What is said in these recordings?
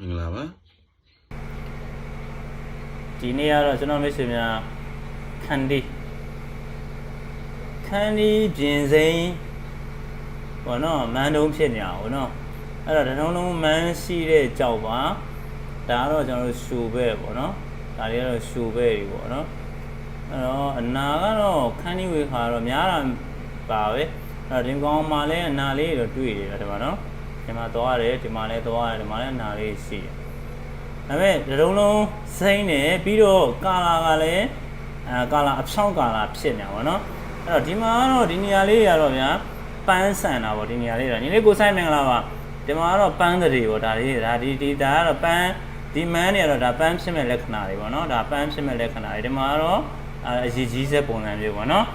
မင်္ဂလာပါဒီနေ့ကတော့ကျွန်တော်မိတ်ဆွေများခန္ဒီပြင်စိမ်းဘောနော်မန်းတုံးဖြစ်နေတာဘောနော်အဲ့တော့တထုံးလုံးမန်းရှိတဲ့ကြောက်ပါဒါကတော့ကျွန်တော်တို့ရှူပဲပေါ့နော်ဒါတွေကတော့ရှူပဲတွေပေါ့နော်အဲ့တော့အနာကတော့ခန္ဒီဝေခါတော့များတာပါပဲအဲ့တော့ဒီကောင်မှလည်းအနာလေးတော့တွေ့တယ်ဒီမှာနော်ဒီမှာသွားရတယ်ဒီမှာလည်းသွားရတယ်ဒီမှာလည်းအနာလေးရှိတယ်ဒါပေမဲ့တထုံးလုံးစိမ့်နေပြီးတော့ကာလာကလည်းကာလာအဖြောင်းကာလာဖြစ်နေတာပေါ့နော်အဲ့တော့ဒီမှာကတော့ဒီနေရာလေးတွေကတော့ဗျာပန်းဆန်တာပေါ့ဒီနေရာလေးတော့ညီလေးကိုဆိုင်မင်္ဂလာပါဒီမှာကတော့ပန်းတွေပေါ့ဒါလေးဒါကတော့ပန်းဒီမန်းတွေကတော့ဒါပန်းဖြစ်မဲ့လက္ခဏာတွေပေါ့နော်ဒါပန်းဖြစ်မဲ့လက္ခဏာတွေဒီမှာကတော့အရေးကြီးစက်ပုံစံမျိုးပေါ့နော်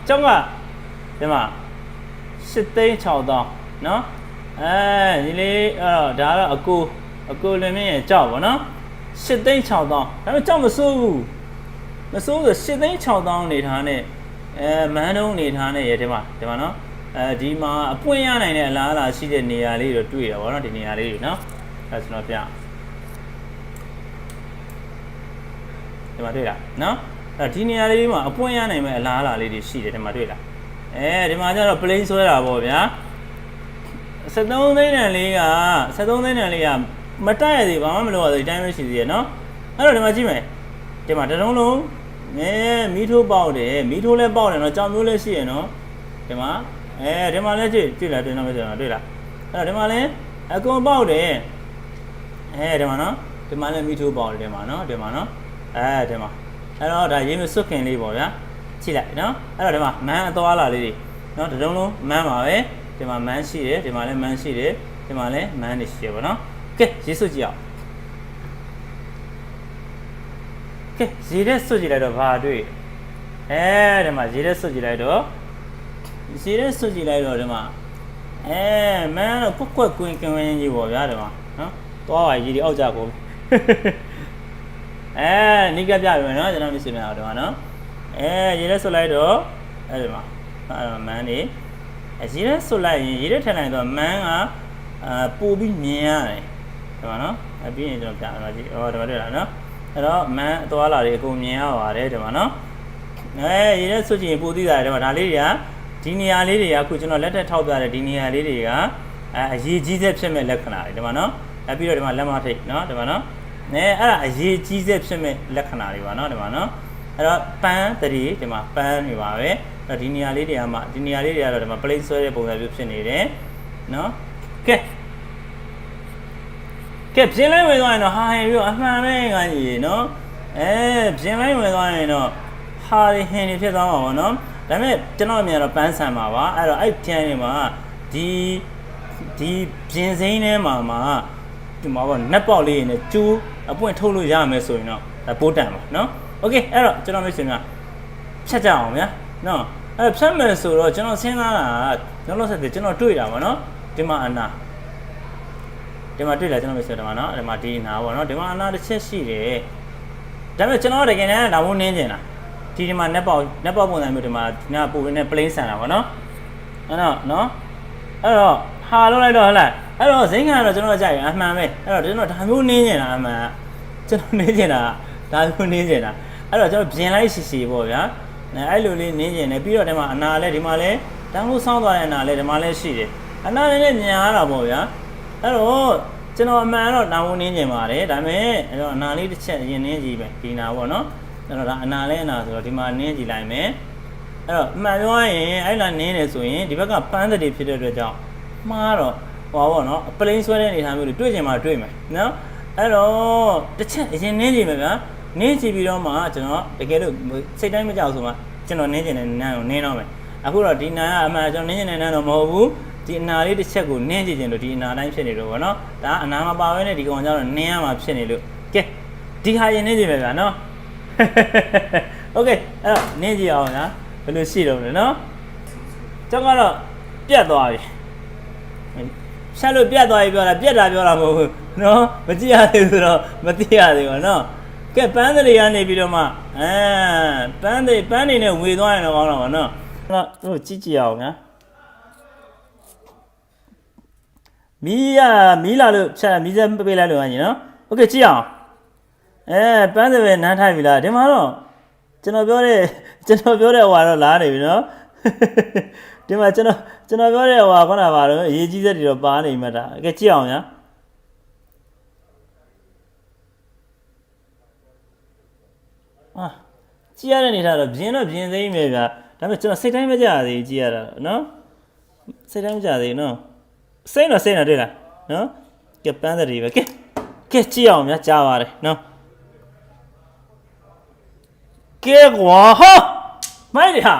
ကျောင်းကဒီမှာ8,600နော်ညီလေးအဲ့တော့ဒါကတော့အကိုလည်းမြင်ရဲ့ကြောက်ပေါ့နော်8,600ဒါပေမဲ့ကြောက်မစိုးဘူးမစိုးဆို8,600နေထားနဲ့မန်းတုံးနေထားနဲ့ရဒီမှာနော်ဒီမှာအပွင့်ရနိုင်တဲ့အလားအလာရှိတဲ့နေရာလေးတော့တွေ့ရပါတော့ဒီနေရာလေးတွေနော်အဲကျွန်တော်ပြဒီမှာတွေ့လားနော်ဒီနေရာလေးမှာအပွင့်ရနိုင်မဲ့အလားအလာလေးတွေရှိတယ်ဒီမှာတွေ့လားဒီမှာကျတော့ plane ဆွဲတာပေါ့ဗျာ73သိန်းတန်လေးကမတက်ရသေးဘာမှမလုပ်ရသေးဒီတိုင်းပဲရှိသေးရနော်အဲ့တော့ဒီမှာကြည့်မယ်ဒီမှာတလုံးလုံးမီးထိုးပေါက်တယ်မီးထိုးလဲပေါက်တယ်နော်ကြောင်မျိုးလဲရှိရနော်ဒီမှာဒီမှာလဲကြည့်လားတွေ့နော်မတွေ့လားအဲ့တော့ဒီမှာလဲအကုန်ပေါက်တယ်ဒီမှာနော်ဒီမှာလဲမီးထိုးပေါက်တယ်ဒီမှာနော်ဒီမှာအဲ့တော့ဒါရေးမစွတ်ခင်လေးပေါ့ဗျာကြည့်လိုက်နော်အဲ့တော့ဒီမှာမန်းအသွားလာလေးတွေနော်တလုံးလုံးမန်းပါပဲဒီမှာမန်းရှိတယ်ဒီမှာလဲမန်းရှိတယ်ဒီမှာလဲမန်းနေရှိတယ်ပေါ့နော်ကဲရေးစွတ်ကြည့်အောင်ကဲရေးတဲ့စွတ်ကြည့်လိုက်တော့ဘာတွေ့ဒီမှာရေးတဲ့စွတ်ကြည့်လိုက်တော့ဒီမှာမန်းတော့ကွက်ကွင်းကြီးပေါ့ဗျာဒီမှာနော်သွားပါရေးဒီအောက်ကြကုန်နိကပြပြီနော်ကျွန်တော်မြင်စင်များတော့ဒီမှာနော်ရေးတဲ့စွတ်လိုက်တော့ဒီမှာမန်းနေရေးတဲ့စွတ်လိုက်ရင်ရေးတဲ့ထက်လိုက်တော့မန်းကပို့ပြီးမြင်ရတယ်ဒီမှာနော်ပြီးရင်ကျွန်တော်ပြတော့ကြည့်ဒီမှာတွေ့လားနော်အဲ့တော့မန်းအသွားလာတွေအကုန်မြင်ရပါတယ်ဒီမှာနော်ရေးတဲ့စွတ်ချင်ပို့သိတာဒီမှာဒါလေးတွေကဒီနေရာလေးတွေကအခုကျွန်တော်လက်ထက်ထောက်ပြတဲ့ဒီနေရာလေးတွေကအရေးကြီးဆက်ဖြစ်မဲ့လက္ခဏာတွေဒီမှာနော်ပြီးတော့ဒီမှာလက်မထိတ်နော်ဒီမှာနော်အဲ့ဒါအရေးကြီးဆက်ဖြစ်မဲ့လက္ခဏာတွေပါနော်ဒီမှာနော်အဲ့တော့ပန်းတရီဒီမှာပန်းတွေပါပဲအဲ့ဒီနေရာလေးတွေကတော့ဒီမှာ plate ဆွဲတဲ့ပုံစံမျိုးဖြစ်နေတယ်နော်ကဲပြင်းလိုက်ဝင်သွားရင်တော့ဟာဟင်ပြီးတော့အမှန်ပဲကကြီးနော်ပြင်းလိုက်ဝင်သွားရင်တော့ဟာဟင်နေဖြစ်သွားမှာပေါ့နော်ဒါပေမဲ့ကျွန်တော်အမြင်တော့ပန်းဆန်ပါပါအဲ့တော့အဲ့ပြန်နေမှာဒီပြင်စိမ်းထဲမှာဒီမှာပေါ့နက်ပေါက်လေးနဲ့ကျိုးအပွင့်ထုတ်လို့ရမယ်ဆိုရင်တော့ဒါပိုးတန်ပါနော်โอเคအဲ့တော့ကျွန်တော်မိတ်ဆွေများဖြတ်ကြအောင်ဗျာနော်အဲ့ဖြတ်မယ်ဆိုတော့ကျွန်တော်စဉ်းစားတာကျွန်တော်ဆက်တယ်ကျွန်တော်တွေ့တာပေါ့နော်ဒီမှာအနာဒီမှာတွေ့လာကျွန်တော်မိတ်ဆွေဒီမှာနော်ဒီမှာဒီအနာပေါ့နော်ဒီမှာအနာတစ်ချက်ရှိတယ်ဒါပေမဲ့ကျွန်တော်တကယ်တမ်းဒါမို့နင်းနေတာဒီမှာနက်ပေါက်ပုံစံမျိုးဒီမှာနာပူရင်းနဲ့ plane ဆန်တာပေါ့နော်အဲ့တော့နော်အဲ့တော့ဟာလုံးလိုက်တော့ဟုတ်လားအဲ့တော့ဇိမ်းကတော့ကျွန်တော်ကြိုက်ရအမှန်ပဲအဲ့တော့ကျွန်တော်ဒါမျိုးနင်းနေတာအမှန်ကျွန်တော်နင်းနေတာဒါမျိုးနင်းနေတာအဲ့တော့ကျွန်တော်ပြင်လိုက်စီပေါ့ဗျာအဲ့လိုလေးနင်းကျင်တယ်ပြီးတော့ဒီမှာအနာလဲဒီမှာလဲတန်းဖို့ဆောင်းသွားတဲ့အနာလဲဒီမှာလဲရှိတယ်အနာလည်းမြင်ရတာပေါ့ဗျာအဲ့တော့ကျွန်တော်အမှန်တော့နာဖို့နင်းကျင်ပါတယ်ဒါပေမဲ့အဲ့တော့အနာလေးတစ်ချက်ရင်နင်းကြည့်ပဲဒီနာပေါ့နော်အဲ့တော့ဒါအနာလဲအနာဆိုတော့ဒီမှာနင်းကြည့်လိုက်မယ်အဲ့တော့အမှန်ပြောရရင်အဲ့လာနင်းတယ်ဆိုရင်ဒီဘက်ကပန်းတွေဖြစ်တဲ့အတွက်ကြောင့်မှားတော့ဟောပေါ့နော် plane ဆွဲတဲ့အနေထားမျိုးတွေတွေ့ချင်မှတွေ့မယ်နော်အဲ့တော့တစ်ချက်အရင်နင်းကြည့်မယ်ဗျာနင်းကြည့်ပြီးတော့မှကျွန်တော်တကယ်လို့စိတ်တိုင်းမကြောက်ဆိုမှကျွန်တော်နင်းကျင်တဲ့နန်းကိုနင်းတော့မယ်အခုတော့ဒီနန်းကအမှန်ကျွန်တော်နင်းကျင်တဲ့နန်းတော့မဟုတ်ဘူးဒီအနာလေးတစ်ချက်ကိုနင်းကြည့်ခြင်းလို့ဒီအနာတိုင်းဖြစ်နေလို့ပေါ့နော်ဒါအနာမပါဘဲနဲ့ဒီကောင်ကျတော့နင်းရမှာဖြစ်နေလို့ကဲဒီဟာရင်နင်းကြည့်မယ်ဗျာနော်โอเคအဲ့တော့နင်းကြည့်အောင်ညာဘယ်လိုရှိတော့လဲနော်ကျွန်တော်ကတော့ပြတ်သွားပြီဆက်လို့ပြတ်သွားပြီပြောတာပြတ်တာပြောတာမဟုတ်ဘူးနော်မကြည့်ရသေးဘူးဆိုတော့မသိရသေးဘူးနော်ကဲပန်းတွေကနေပြီးတော့မှပန်းတွေနဲ့ဝေသွားရင်တော့ကောင်းတော့ပါနော်အဲ့တော့ကြည့်အောင်ညာ မီးလာလို့ဖြတ်မီးစက်ပေးလိုက်လို့ညီနော်โอเคကြည့်အောင်ပန်းစပယ်နန်းထိုက်ပြီလားဒီမှာတော့ကျွန်တော်ပြောတဲ့ဟွာတော့လားနေပြီနော်ဒီမှာကျွန်တော်ပြောတဲ့ဟွာခုနကပါတော့အရေးကြီးစက်တွေတော့ပါနေမှတ်တာโอเคကြည့်အောင်ညာကြည့်ရတဲ့အနေထားတော့ပြင်သိမ်းမယ်ဗျာဒါပေမဲ့ကျွန်တော်စိတ်တိုင်းမကြသေးကြည့်ရတာနော်စိတ်တိုင်းမကြသေးနော်စိတ်တော့တွေ့လားနော်ကဲပန်းတွေပဲကဲကြည့်အောင်ဗျာကြားပါတယ်နော်ကဲကွာဟာမိုက်တယ်ဟာ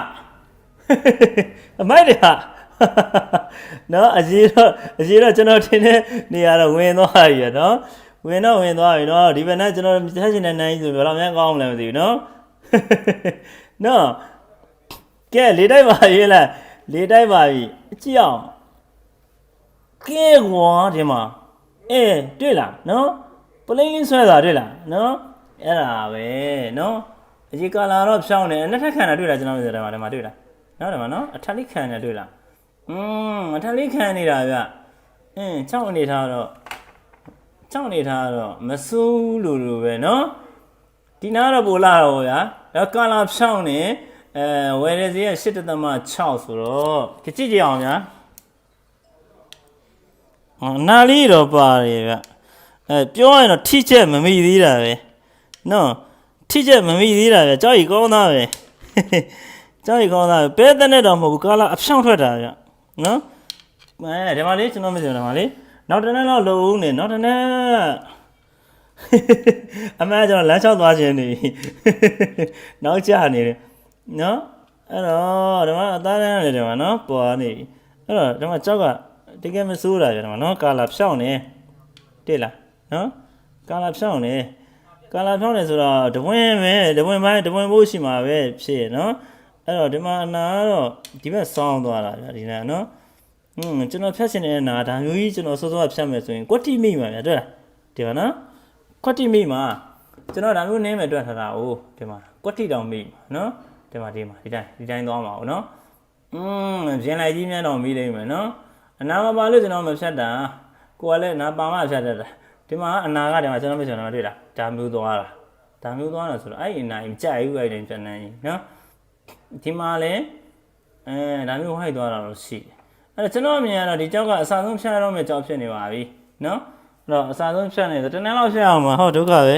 နော်အကြီးတော့ကျွန်တော်ထင်တဲ့နေရာတော့ဝင်သွားပြီနော်ဝင်သွားပြီနော်ဒီဘက်နဲ့ကျွန်တော်ဆက်ရှင်တဲ့နိုင်ဆိုဘယ်တော့မှကောင်းမလဲမသိဘူးနော်နော်ကဲလေးတိုက်ပါရေးလားလေးတိုက်ပါပြီကြည့်အောင်ကဲကွာဒီမှာတွေ့လားနော်ပလိန်လေးဆွဲတာတွေ့လားနော်အဲ့ဒါပဲနော်အကြီးကလာတော့ဖြောင်းနေနှစ်ထပ်ခံတာတွေ့လားကျွန်တော်ပြောတယ်မှာဒီမှာတွေ့လားနော်ဒီမှာနော်အထက်လေးခံနေတွေ့လားအထက်လေးခံနေတာဗျ6အနေထားတော့မစိုးလို့ပဲနော်ဒီနားတော့ပိုလာတော့ဗျာဒါကလာဖြောင်းနေဝယ်ရစီက 8.6 ဆိုတော့ကြည့်ကြအောင်ဗျာနာလေးတော့ပါတယ်ဗျပြောရရင်တော့ထိချက်မမိသေးတာပဲနော်ထိချက်မမိသေးတာဗျကြောက်ရီကောင်းသားပဲပဲတဲ့နဲ့တော့မဟုတ်ဘူးကာလာအဖြောင်းထွက်တာဗျနော်ဒီမှာလေးကျွန်တော်မပြောတာမှာလေးနောက်တစ်နေ့တော့လုံဦးနေနောက်တစ်နေ့အမေကျွန်တော်လမ်းလျှောက်သွားခြင်းနေနောက်ကျနေတယ်နော်အဲ့တော့ဒီမှာအသားတန်းနေတယ်မှာနော်ပေါ်နေအဲ့တော့ဒီမှာကြောက်ကတကယ်မစိုးတာဗျဒီမှာနော်ကာလာဖြောင်းနေတွေ့လားနော်ကာလာဖြောင်းနေဆိုတော့တဝင်းဖို့ရှိမှာပဲဖြစ်နော်အဲ့တော့ဒီမှာအနာတော့ဒီဘက်ဆောင်းသွားတာဗျဒီနာနော်ကျွန်တော်ဖြတ်ရှင်နေတဲ့နာဒါမျိုးကြီးကျွန်တော်စောစောဖြတ်မယ်ဆိုရင်ကွက်တိမိမှာဗျတွေ့လားဒီမှာနော်ကွက်တိမိမှာကျွန်တော်ဒါမျိုးနင်းမယ်တွေ့ထားတာ哦ဒီမှာကွက်တိတောင်မိနော်ဒီမှာဒီတိုင်းသွားမှာ哦နော်ပြင်လိုက်ကြီးများတော့မိလိမ့်မယ်နော်အနာမပါလို့ကျွန်တော်မဖြတ်တာကိုကလည်းနာပါမှဖြတ်တတ်တာဒီမှာအနာကဒီမှာကျွန်တော်မတွေ့တာဒါမျိုးသွားတာဆိုတော့အဲ့အနာကြီးမကြိုက်ဘူးအဲ့တိုင်းပြန်နေနော်ဒီမှာလည်းဒါမျိုးဟိုက်သွားတာတော့ရှိတယ်အဲ့တော့ကျွန်တော်အမြင်ကတော့ဒီကြောက်ကအစားဆုံးဖြတ်ရတော့မယ့်ကြောက်ဖြစ်နေပါပြီနော်အဲ့တော့အစားဆုံးဖြတ်နေဆိုတနေ့လောက်ဖြတ်အောင်မှာဟုတ်ဒုက္ခပဲ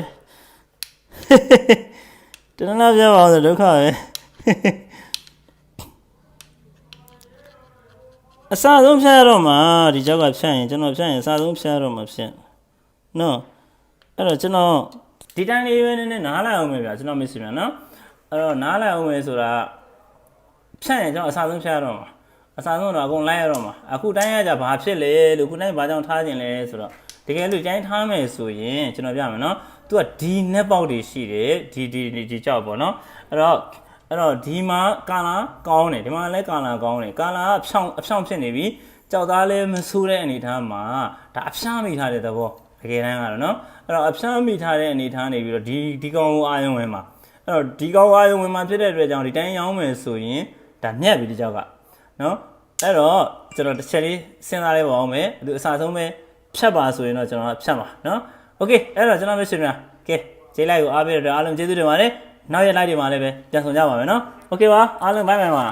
တနေ့လောက်ဖြတ်ပါအောင်ဆိုဒုက္ခပဲအစားဆုံးဖြတ်ရတော့မှာဒီကြောက်ကဖြတ်ရင်ကျွန်တော်ဖြတ်ရင်အစားဆုံးဖြတ်ရတော့မှာဖြစ်နော်အဲ့တော့ကျွန်တော်ဒီတိုင်းလေးပဲနည်းနည်းနားလိုက်အောင်ပဲဗျာကျွန်တော်မစ်စီမြန်နော်အဲ့တော့နားလိုက်အောင်ပဲဆိုတာဖြတ်ရင်ကျွန်တော်အစားဆုံးဖြတ်ရတော့မှာအစားဆုံးတော့အကုန်လိုက်ရတော့မှာအခုတိုင်းရကြဘာဖြစ်လဲလို့ခုတိုင်းဘာကြောင့်ထားခြင်းလဲဆိုတော့တကယ်လို့တိုင်းထားမယ်ဆိုရင်ကျွန်တော်ပြမယ်နော်သူကဒီနက်ပေါက်တွေရှိတယ်ဒီကြောက်ပေါ့နော်အဲ့တော့ဒီမှာကာလာကောင်းတယ်ဒီမှာလည်းကာလာကောင်းတယ်ကာလာကအဖြောင်းဖြစ်နေပြီကြောက်သားလည်းမဆိုးတဲ့အနေထားမှာဒါအဖြားမိထားတဲ့သဘောတကယ်တမ်းကတော့နော်အဲ့တော့အဖြားမိထားတဲ့အနေထားနေပြီးတော့ဒီကောင်ကိုအာယုံဝင်မှာအဲ့တော့ဒီကောင်အာယုံဝင်မှာဖြစ်တဲ့အတွက်ကြောင့်ဒီတိုင်းရောင်းမယ်ဆိုရင်ဒါမြက်ပြီဒီကြောက်ကနော်အဲ့တော့ကျွန်တော်တစ်ချက်လေးစဉ်းစားလိုက်ပါအောင်မယ်သူအစားဆုံးပဲဖြတ်ပါဆိုရင်တော့ကျွန်တော်ဖြတ်ပါနော်โอเคအဲ့တော့ကျွန်တော်မရှိများကဲဂျေးလိုက်ကိုအားပေးတော့အားလုံးကျေးဇူးတင်ပါတယ်နောက်ရက်လိုက်တွေမှာလည်းပဲပြန်ဆောင်ကြပါမယ်နော်โอเคပါအားလုံးဘိုင်ဘိုင်ပါ